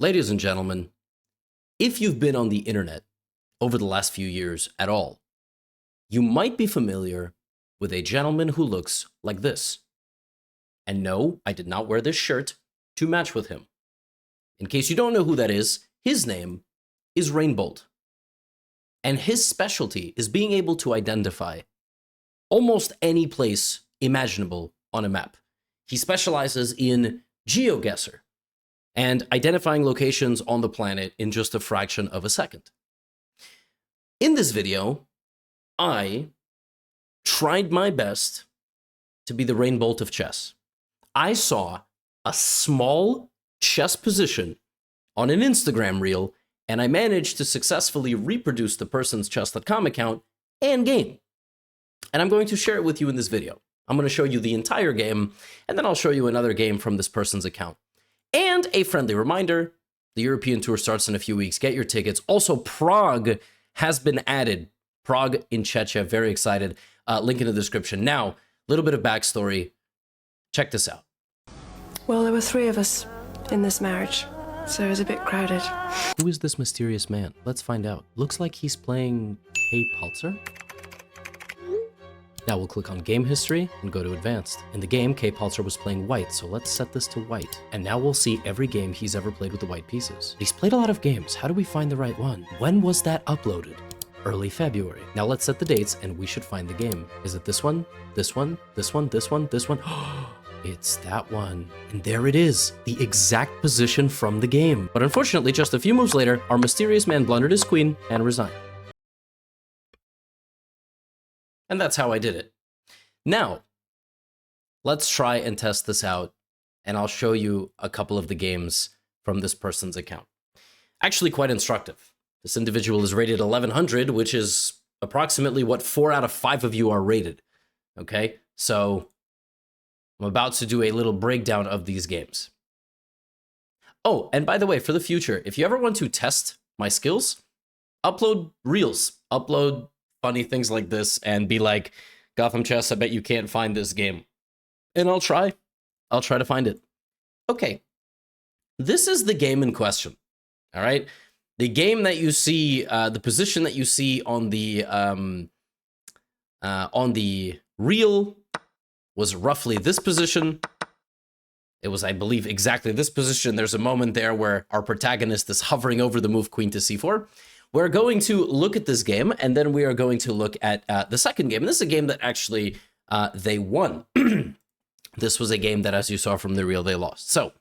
Ladies and gentlemen, if you've been on the internet over the last few years at all, you might be familiar with a gentleman who looks like this. And no, I did not wear this shirt to match with him. In case you don't know who that is, his name is Rainbolt. And his specialty is being able to identify almost any place imaginable on a map. He specializes in Geoguessr and identifying locations on the planet in just a fraction of a second. In this video, I tried my best to be the Rainbolt of chess. I saw a small chess position on an Instagram reel, and I managed to successfully reproduce the person's chess.com account and game. And I'm going to share it with you in this video. I'm going to show you the entire game, and then I'll show you another game from this person's account. And a friendly reminder, the European tour starts in a few weeks. Get your tickets. Also, Prague has been added. Prague in Czechia, very excited. Link in the description. Now, a little bit of backstory. Check this out. Well, there were 3 of us in this marriage, so it was a bit crowded. Who is this mysterious man? Let's find out. Looks like he's playing K-Pulsar. Now we'll click on Game History and go to Advanced. In the game, K-Pulsar was playing white, so let's set this to white. And now we'll see every game he's ever played with the white pieces. He's played a lot of games. How do we find the right one? When was that uploaded? Early February. Now let's set the dates and we should find the game. Is it this one? This one? This one? This one? This one? It's that one. And there it is, the exact position from the game. But unfortunately, just a few moves later, our mysterious man blundered his queen and resigned. And that's how I did it. Now, let's try and test this out, and I'll show you a couple of the games from this person's account. Actually quite instructive. This individual is rated 1100, which is approximately what 4 out of 5 of you are rated. Okay, so I'm about to do a little breakdown of these games. Oh, and by the way, for the future, if you ever want to test my skills, upload reels, upload funny things like this, and be like, GothamChess, I bet you can't find this game. And I'll try to find it. Okay, this is the game in question, all right? The game that you see, the position that you see on the reel was roughly this position. It was, I believe, exactly this position. There's a moment there where our protagonist is hovering over the move queen to c4. We're going to look at this game, and then we are going to look at the second game. And this is a game that actually they won. This was a game that, as you saw from the reel, they lost. So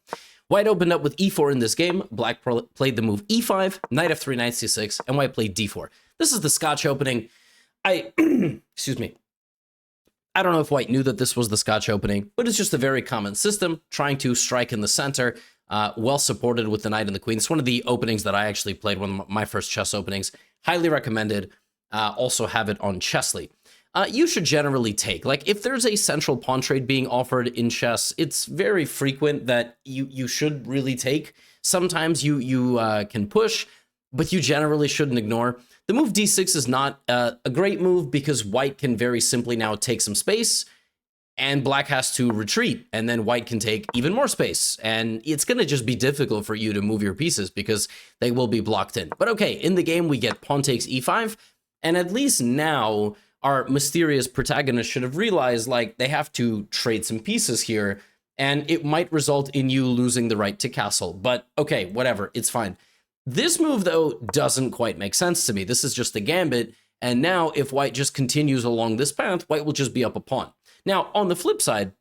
white opened up with e4 in this game. Black played the move e5, knight f3, knight c6, and white played d4. This is the Scotch opening. Excuse me. I don't know if white knew that this was the Scotch opening, but it's just a very common system, trying to strike in the center. Well supported with the knight and the queen. It's one of the openings that I actually played, one of my first chess openings. Highly recommended. Also have it on Chessly. You should generally take, like, if there's a central pawn trade being offered in chess, it's very frequent that you should really take. Sometimes you can push, but you generally shouldn't ignore. The move d6 is not a great move because white can very simply now take some space, and black has to retreat, and then white can take even more space. And it's going to just be difficult for you to move your pieces because they will be blocked in. But okay, in the game, we get pawn takes e5, and at least now our mysterious protagonist should have realized, like, they have to trade some pieces here, and it might result in you losing the right to castle. But okay, whatever, it's fine. This move, though, doesn't quite make sense to me. This is just a gambit, and now if white just continues along this path, white will just be up a pawn. Now, on the flip side,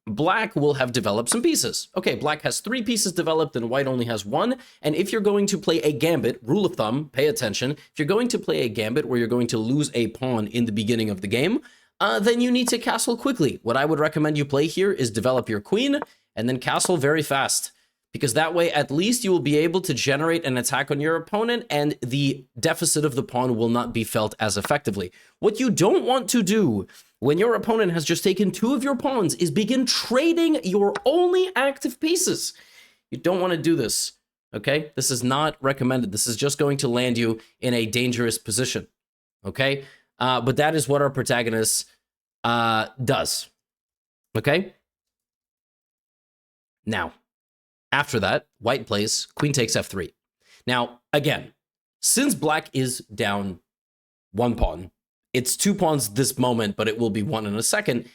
black will have developed some pieces. Okay, black has 3 pieces developed and white only has 1. And if you're going to play a gambit, rule of thumb, pay attention, if you're going to play a gambit where you're going to lose a pawn in the beginning of the game, then you need to castle quickly. What I would recommend you play here is develop your queen and then castle very fast. Because that way, at least you will be able to generate an attack on your opponent and the deficit of the pawn will not be felt as effectively. What you don't want to do when your opponent has just taken 2 of your pawns is begin trading your only active pieces. You don't want to do this, okay? This is not recommended. This is just going to land you in a dangerous position, okay? But that is what our protagonist does, okay? Now, After that, white plays queen takes f3. Now, again, since black is down 1 pawn, it's 2 pawns this moment, but it will be 1 in a second.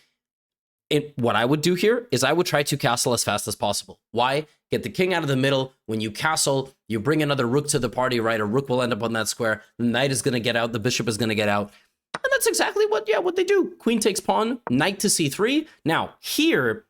What I would do here is I would try to castle as fast as possible. Why? Get the king out of the middle. When you castle, you bring another rook to the party, right? A rook will end up on that square. The knight is going to get out. The bishop is going to get out. And that's exactly what they do. Queen takes pawn, knight to c3. Now, here,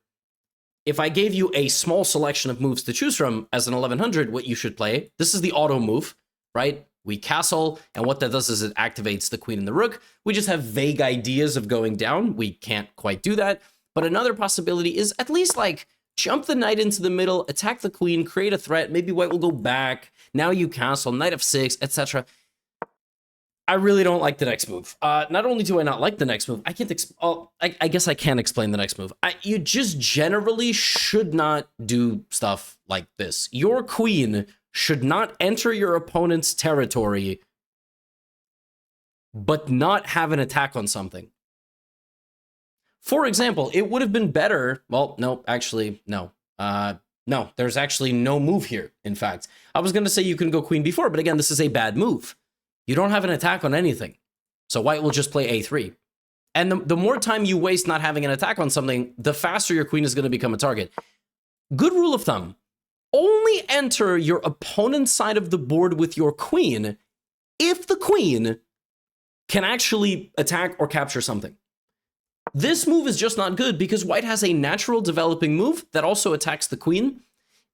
if I gave you a small selection of moves to choose from as an 1100, what you should play, this is the auto move, right? We castle, and what that does is it activates the queen and the rook. We just have vague ideas of going down. We can't quite do that. But another possibility is at least like jump the knight into the middle, attack the queen, create a threat. Maybe white will go back. Now you castle, knight f6, etc. I really don't like the next move. Not only do I not like the next move, I can't. I guess I can't explain the next move. You just generally should not do stuff like this. Your queen should not enter your opponent's territory, but not have an attack on something. For example, it would have been better. Well, no, actually, no. No, there's actually no move here. In fact, I was going to say you can go queen b4, but again, this is a bad move. You don't have an attack on anything. So white will just play a3. And the more time you waste not having an attack on something, the faster your queen is going to become a target. Good rule of thumb. Only enter your opponent's side of the board with your queen if the queen can actually attack or capture something. This move is just not good because white has a natural developing move that also attacks the queen.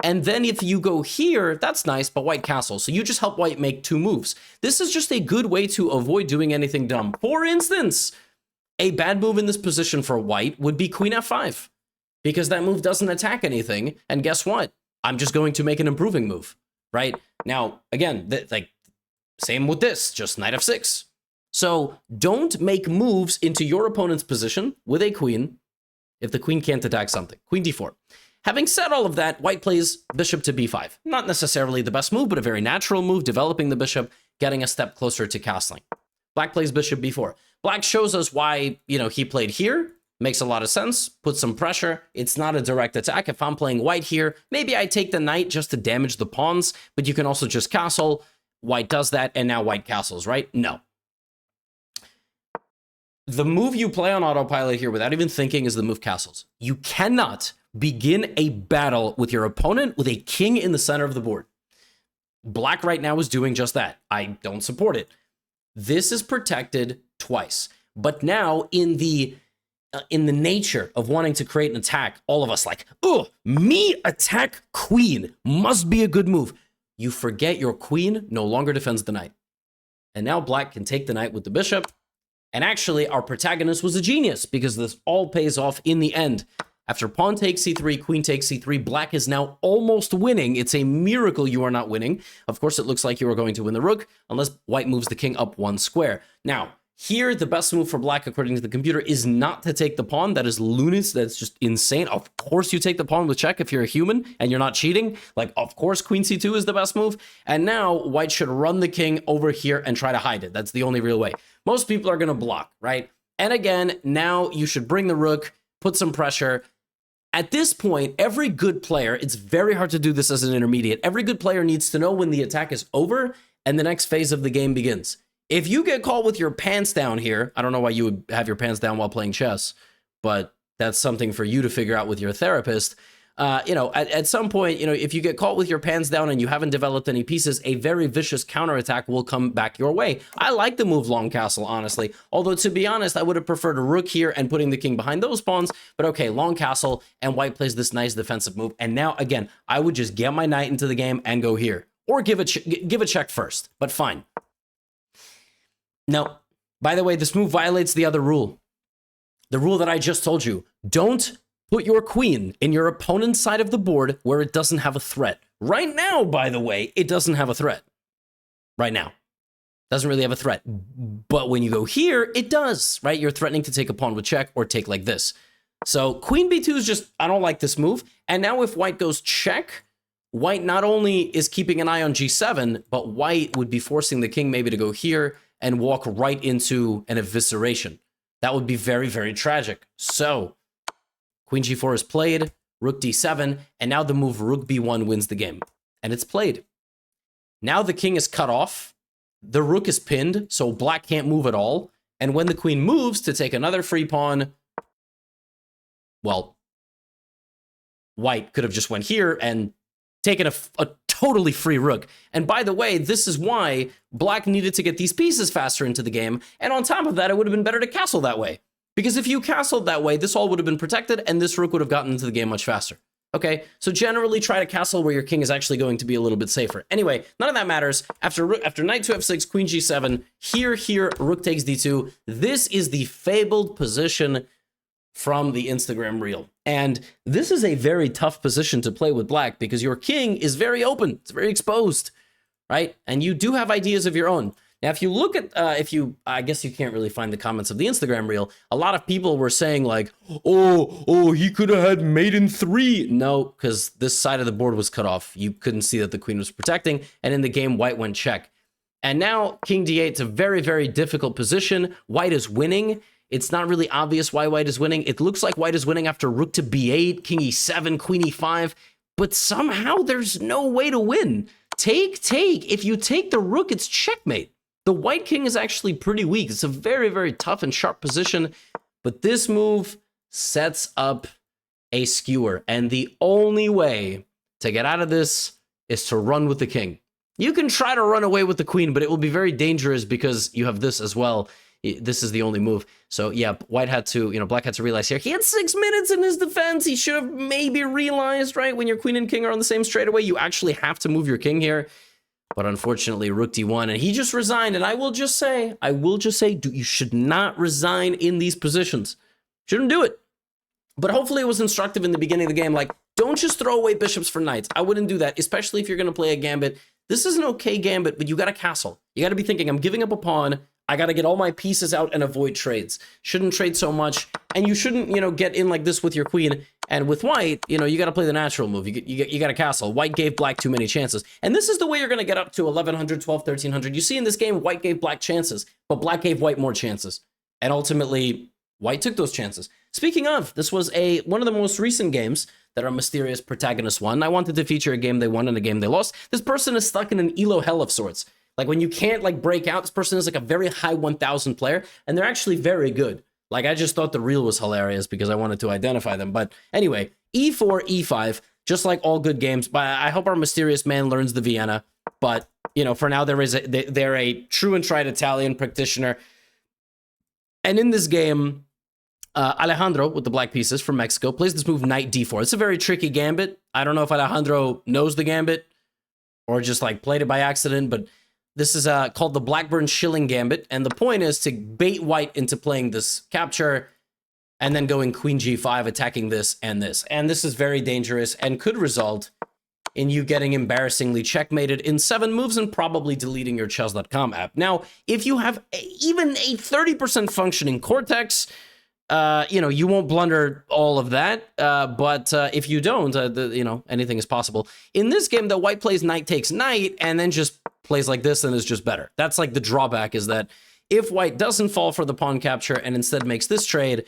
And then if you go here, that's nice, but white castles. So you just help white make 2 moves. This is just a good way to avoid doing anything dumb. For instance, a bad move in this position for white would be queen f5 because that move doesn't attack anything. And guess what? I'm just going to make an improving move, right? Now, again, same with this, just knight f6. So don't make moves into your opponent's position with a queen if the queen can't attack something. Queen d4. Having said all of that, white plays bishop to b5. Not necessarily the best move, but a very natural move, developing the bishop, getting a step closer to castling. Black plays bishop b4. Black shows us why, he played here. Makes a lot of sense. Put some pressure. It's not a direct attack. If I'm playing white here, maybe I take the knight just to damage the pawns, but you can also just castle. White does that, and now white castles, right? No. The move you play on autopilot here without even thinking is the move castles. You cannot begin a battle with your opponent with a king in the center of the board. Black right now is doing just that. I don't support it. This is protected twice. But now in the nature of wanting to create an attack, all of us like, oh, me attack queen must be a good move. You forget your queen no longer defends the knight. And now black can take the knight with the bishop. And actually, our protagonist was a genius because this all pays off in the end. After pawn takes c3, queen takes c3, black is now almost winning. It's a miracle you are not winning. Of course, it looks like you are going to win the rook unless white moves the king up 1 square. Now, here, the best move for black, according to the computer, is not to take the pawn. That is lunacy. That's just insane. Of course, you take the pawn with check if you're a human and you're not cheating. Like, of course, queen c2 is the best move. And now, white should run the king over here and try to hide it. That's the only real way. Most people are going to block, right? And again, now you should bring the rook, put some pressure. At this point, every good player, it's very hard to do this as an intermediate. Every good player needs to know when the attack is over and the next phase of the game begins. If you get caught with your pants down here, I don't know why you would have your pants down while playing chess, but that's something for you to figure out with your therapist. At some point, if you get caught with your pants down and you haven't developed any pieces, a very vicious counterattack will come back your way. I like the move long castle, honestly. Although, to be honest, I would have preferred a rook here and putting the king behind those pawns. But okay, long castle, and white plays this nice defensive move. And now, again, I would just get my knight into the game and go here. Or give a check first, but fine. Now, by the way, this move violates the other rule. The rule that I just told you. Don't put your queen in your opponent's side of the board where it doesn't have a threat. Right now, by the way, it doesn't have a threat. Right now. Doesn't really have a threat. But when you go here, it does, right? You're threatening to take a pawn with check or take like this. So queen b2 is just, I don't like this move. And now if white goes check, white not only is keeping an eye on g7, but white would be forcing the king maybe to go here and walk right into an evisceration. That would be very, very tragic. So queen g4 is played. rook d7, and now the move rook b1 wins the game. And it's played. Now the king is cut off, the rook is pinned, so black can't move at all, and when the queen moves to take another free pawn, well, white could have just went here and taken a totally free rook. And by the way, this is why black needed to get these pieces faster into the game, and on top of that, it would have been better to castle that way. Because if you castled that way, this all would have been protected, and this rook would have gotten into the game much faster. Okay, so generally try to castle where your king is actually going to be a little bit safer. Anyway, none of that matters. After knight to f6, queen g7, here, rook takes d2. This is the fabled position from the Instagram reel. And this is a very tough position to play with black because your king is very open. It's very exposed, right? And you do have ideas of your own. Now, if you look at, I guess you can't really find the comments of the Instagram reel. A lot of people were saying like, oh, he could have had mate in 3. No, because this side of the board was cut off. You couldn't see that the queen was protecting. And in the game, white went check. And now king d8 is a very, very difficult position. White is winning. It's not really obvious why white is winning. It looks like white is winning after rook to b8, king e7, queen e5. But somehow there's no way to win. Take. If you take the rook, it's checkmate. The white king is actually pretty weak. It's a very, very tough and sharp position, but this move sets up a skewer, and the only way to get out of this is to run with the king. You can try to run away with the queen, but it will be very dangerous because you have this as well. This is the only move. So yeah, white had to, black had to realize here, he had 6 minutes in his defense. He should have maybe realized, right, when your queen and king are on the same straightaway, you actually have to move your king here. But unfortunately, rook d1, and he just resigned. And I will just say, you should not resign in these positions. Shouldn't do it. But hopefully it was instructive in the beginning of the game. Like, don't just throw away bishops for knights. I wouldn't do that, especially if you're going to play a gambit. This is an okay gambit, but you got to castle. You got to be thinking, I'm giving up a pawn. I got to get all my pieces out and avoid trades. Shouldn't trade so much. And you shouldn't, get in like this with your queen. And with white, you got to play the natural move. You got to castle. White gave black too many chances. And this is the way you're going to get up to 1100, 12, 1300. You see in this game, white gave black chances, but black gave white more chances. And ultimately, white took those chances. Speaking of, this was one of the most recent games that our mysterious protagonist won. I wanted to feature a game they won and a game they lost. This person is stuck in an elo hell of sorts. Like when you can't break out, this person is like a very high 1000 player, and they're actually very good. Like I just thought the reel was hilarious because I wanted to identify them. But anyway, e4, e5, just like all good games. But I hope our mysterious man learns the Vienna. But for now, they're a true and tried Italian practitioner. And in this game, Alejandro with the black pieces from Mexico plays this move knight d4. It's a very tricky gambit. I don't know if Alejandro knows the gambit or just played it by accident, but this is called the Blackburn Shilling Gambit, and the point is to bait white into playing this capture and then going queen g5, attacking this and this. And this is very dangerous and could result in you getting embarrassingly checkmated in 7 moves and probably deleting your chess.com app. Now, if you have even a 30% functioning cortex, you won't blunder all of that, but if you don't, anything is possible. In this game, the white plays knight takes knight and then just plays like this and is just better. That's like the drawback, is that if white doesn't fall for the pawn capture and instead makes this trade,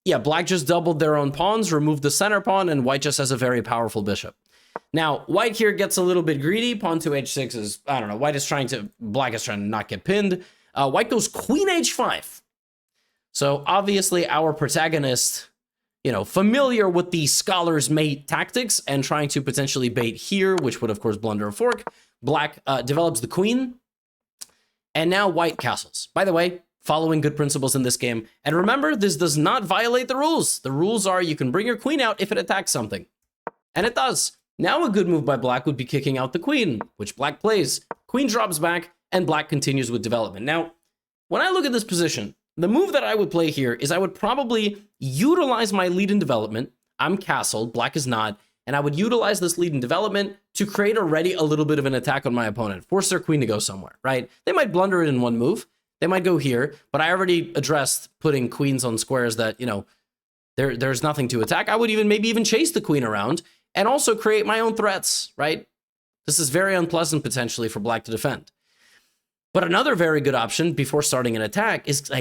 yeah, black just doubled their own pawns, removed the center pawn, and white just has a very powerful bishop. Now, white here gets a little bit greedy. Pawn to h6 is, I don't know, black is trying to not get pinned. White goes queen h5. So obviously our protagonist, familiar with the scholar's mate tactics and trying to potentially bait here, which would of course blunder a fork. Black develops the queen, and now white castles. By the way, following good principles in this game. And remember, this does not violate the rules. The rules are you can bring your queen out if it attacks something. And it does. Now a good move by black would be kicking out the queen, which black plays. Queen drops back, and black continues with development. Now, when I look at this position, the move that I would play here is I would probably utilize my lead in development. I'm castled, black is not, and I would utilize this lead in development to create already a little bit of an attack on my opponent, force their queen to go somewhere, right? They might blunder it in one move, they might go here, but I already addressed putting queens on squares that, there's nothing to attack. I would maybe even chase the queen around and also create my own threats, right? This is very unpleasant potentially for black to defend. But another very good option before starting an attack is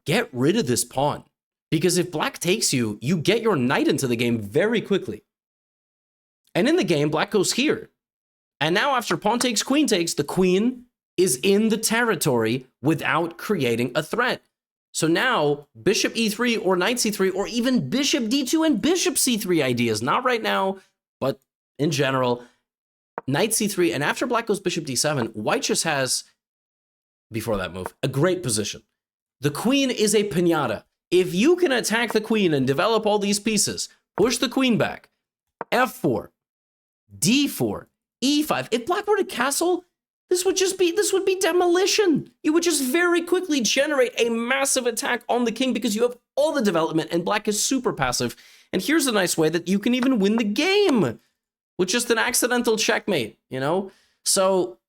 get rid of this pawn. Because if black takes you, you get your knight into the game very quickly. And in the game, black goes here. And now after pawn takes, the queen is in the territory without creating a threat. So now bishop e3 or knight c3 or even bishop d2 and bishop c3 ideas, not right now, but in general, knight c3. And after black goes bishop d7, white just has, before that move, a great position. The queen is a piñata. If you can attack the queen and develop all these pieces, push the queen back, f4, d4, e5. If black were to castle, this would be demolition. You would just very quickly generate a massive attack on the king because you have all the development and black is super passive. And here's a nice way that you can even win the game with just an accidental checkmate, you know? So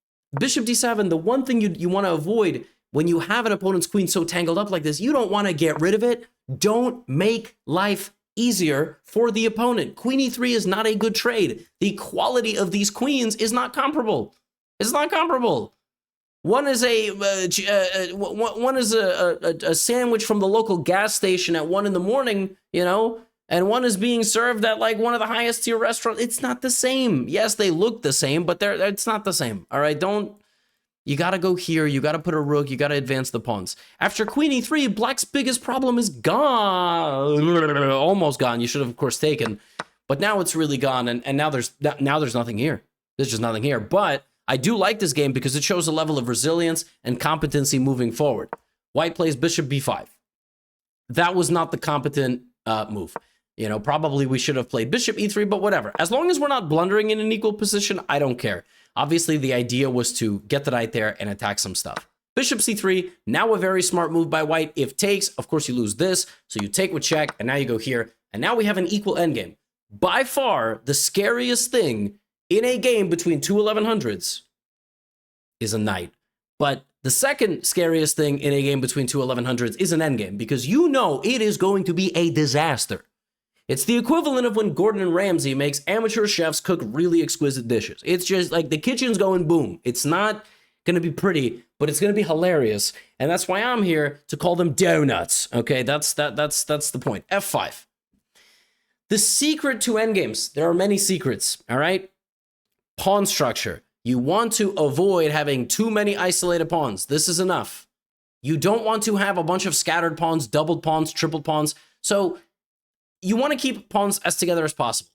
bishop d7, the one thing you want to avoid when you have an opponent's queen so tangled up like this, you don't want to get rid of it. Don't make life easier for the opponent. Queen e3 is not a good trade. The quality of these queens is not comparable. It's not comparable. One is a sandwich from the local gas station at 1 a.m, you know, and one is being served at like one of the highest tier restaurants. It's not the same. Yes, they look the same, but it's not the same. All right, you got to go here. You got to put a rook. You got to advance the pawns. After queen e3, black's biggest problem is gone. Almost gone. You should have, of course, taken. But now it's really gone. And now there's nothing here. There's just nothing here. But I do like this game because it shows a level of resilience and competency moving forward. White plays bishop b5. That was not the competent move. You know, probably we should have played bishop e3, but whatever. As long as we're not blundering in an equal position, I don't care. Obviously, the idea was to get the knight there and attack some stuff. Bishop c3, now a very smart move by white. If takes, of course, you lose this. So you take with check, and now you go here. And now we have an equal endgame. By far, the scariest thing in a game between two 1100s is a knight. But the second scariest thing in a game between two 1100s is an endgame, because you know it is going to be a disaster. It's the equivalent of when Gordon Ramsay makes amateur chefs cook really exquisite dishes. It's just like the kitchen's going boom. It's not going to be pretty, but it's going to be hilarious. And that's why I'm here to call them donuts. Okay, that's the point. F5. The secret to endgames, there are many secrets, all right? Pawn structure. You want to avoid having too many isolated pawns. This is enough. You don't want to have a bunch of scattered pawns, doubled pawns, tripled pawns. So you want to keep pawns as together as possible.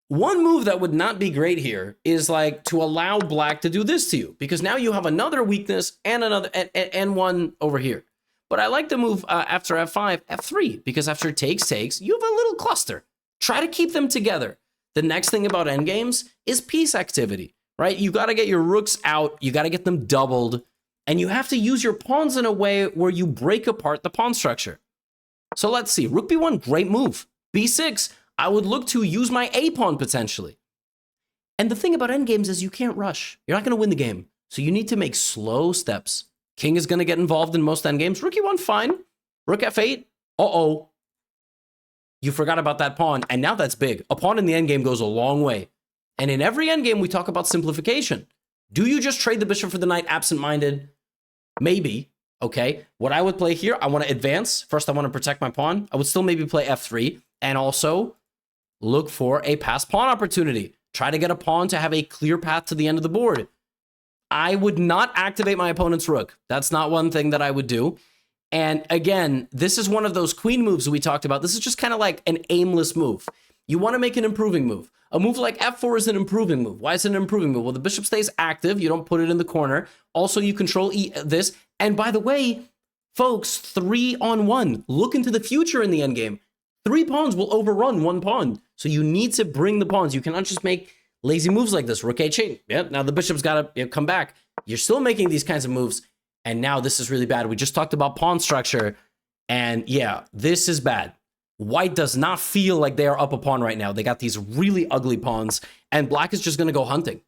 One move that would not be great here is like to allow black to do this to you, because now you have another weakness and another and one over here. But I like the move after f5, f3, because after takes, you have a little cluster. Try to keep them together. The next thing about endgames is piece activity, right? You got to get your rooks out. You got to get them doubled. And you have to use your pawns in a way where you break apart the pawn structure. So let's see. Rook b1, great move. b6, I would look to use my a pawn potentially. And the thing about endgames is you can't rush. You're not going to win the game. So you need to make slow steps. King is going to get involved in most endgames. Rook e1, fine. Rook f8. Uh-oh. You forgot about that pawn, and now that's big. A pawn in the endgame goes a long way. And in every endgame, we talk about simplification. Do you just trade the bishop for the knight absent-minded? Maybe. Okay, what I would play here, I want to advance. First, I want to protect my pawn. I would still maybe play f3 and also look for a passed pawn opportunity. Try to get a pawn to have a clear path to the end of the board. I would not activate my opponent's rook. That's not one thing that I would do. And again, this is one of those queen moves we talked about. This is just kind of like an aimless move. You want to make an improving move. A move like f4 is an improving move. Why is it an improving move? Well, the bishop stays active. You don't put it in the corner. Also, you control this. And by the way, folks, 3-on-1. Look into the future in the endgame. 3 pawns will overrun 1 pawn. So you need to bring the pawns. You cannot just make lazy moves like this. Rook a8. Yep, now the bishop's got to come back. You're still making these kinds of moves. And now this is really bad. We just talked about pawn structure. And yeah, this is bad. White does not feel like they are up a pawn right now. They got these really ugly pawns, and black is just going to go hunting.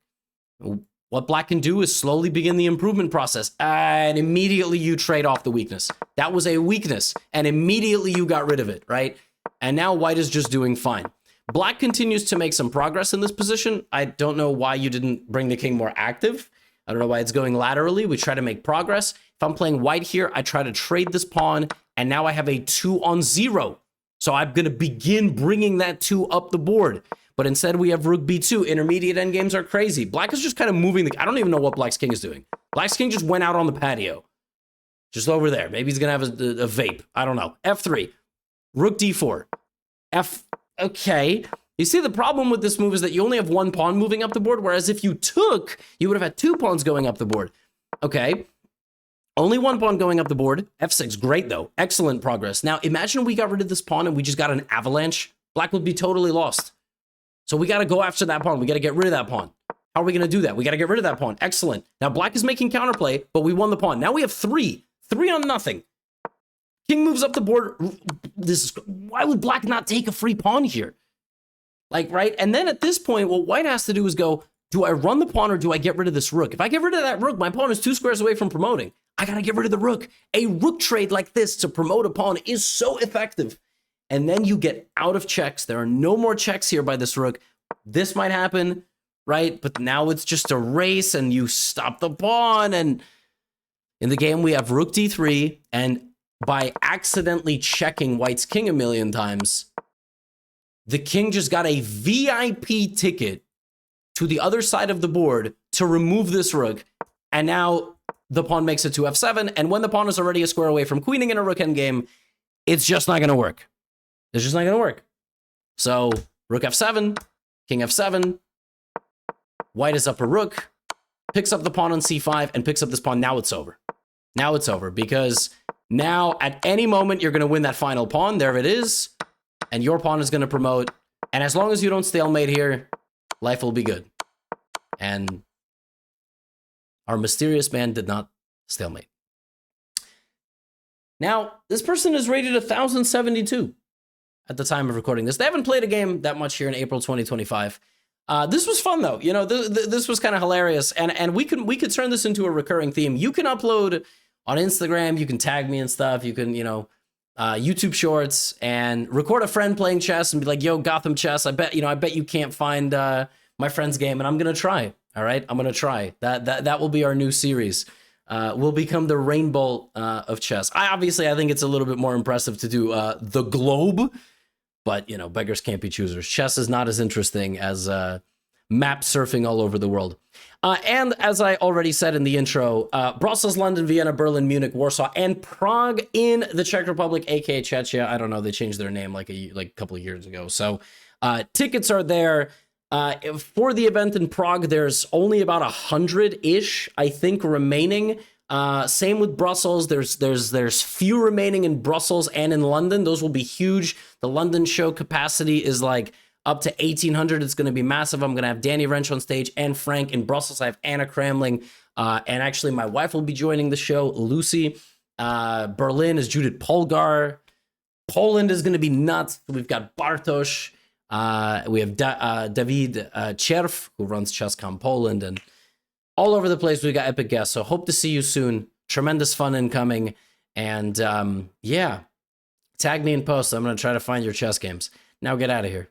What black can do is slowly begin the improvement process, and immediately you trade off the weakness. That was a weakness, and immediately you got rid of it, right? And now white is just doing fine. Black continues to make some progress in this position. I don't know why you didn't bring the king more active. I don't know why it's going laterally. We try to make progress. If I'm playing white here, I try to trade this pawn, and now I have a 2-on-0. So I'm going to begin bringing that 2 up the board. but instead we have rook b2. Intermediate endgames are crazy. Black is just kind of moving the... I don't even know what Black's king is doing. Black's king just went out on the patio. Just over there. Maybe he's going to have a vape. I don't know. f3. Rook d4. Okay. You see, the problem with this move is that you only have one pawn moving up the board, whereas if you took, you would have had two pawns going up the board. Okay. Only one pawn going up the board. f6. Great, though. Excellent progress. Now, imagine we got rid of this pawn and we just got an avalanche. Black would be totally lost. So we got to go after that pawn. We got to get rid of that pawn. How are we going to do that? We got to get rid of that pawn. Excellent. Now, Black is making counterplay, but we won the pawn. Now we have 3. 3 on nothing. King moves up the board. Why would Black not take a free pawn here? Like, right? And then at this point, what White has to do is go, do I run the pawn or do I get rid of this rook? If I get rid of that rook, my pawn is 2 squares away from promoting. I got to get rid of the rook. A rook trade like this to promote a pawn is so effective. And then you get out of checks. There are no more checks here by this rook. This might happen, right? But now it's just a race and you stop the pawn. And in the game, we have rook d3. And by accidentally checking White's king a million times, the king just got a VIP ticket to the other side of the board to remove this rook. And now the pawn makes it to f7. And when the pawn is already a square away from queening in a rook endgame, it's just not going to work. It's just not going to work. So rook f7, king f7. White is up a rook, picks up the pawn on c5, and picks up this pawn. Now it's over. Now it's over because now at any moment you're going to win that final pawn. There it is. And your pawn is going to promote. And as long as you don't stalemate here, life will be good. And our mysterious man did not stalemate. Now, this person is rated 1072 at the time of recording this. They haven't played a game that much here in April 2025. This was fun, though. You know, this was kind of hilarious. And we could turn this into a recurring theme. You can upload on Instagram. You can tag me and stuff. You can, YouTube shorts and record a friend playing chess and be like, yo, Gotham Chess, I bet you can't find my friend's game, and I'm going to try. All right. I'm going to try that will be our new series. We'll become the Rainbolt of chess. I think it's a little bit more impressive to do the globe, but beggars can't be choosers. Chess is not as interesting as map surfing all over the world. And as I already said in the intro, Brussels, London, Vienna, Berlin, Munich, Warsaw, and Prague in the Czech Republic, aka Czechia. I don't know. They changed their name like a couple of years ago. So tickets are there. For the event in Prague, there's only about 100-ish, I think, remaining. Same with Brussels. There's few remaining in Brussels and in London. Those will be huge. The London show capacity is like up to 1,800. It's going to be massive. I'm going to have Danny Wrench on stage and Frank. In Brussels, I have Anna Kramling. And actually, my wife will be joining the show, Lucy. Berlin is Judith Polgar. Poland is going to be nuts. We've got Bartosz. We have David Czerv, who runs ChessCom Poland. And all over the place, we've got epic guests. So hope to see you soon. Tremendous fun incoming. And yeah, tag me in posts. I'm going to try to find your chess games. Now get out of here.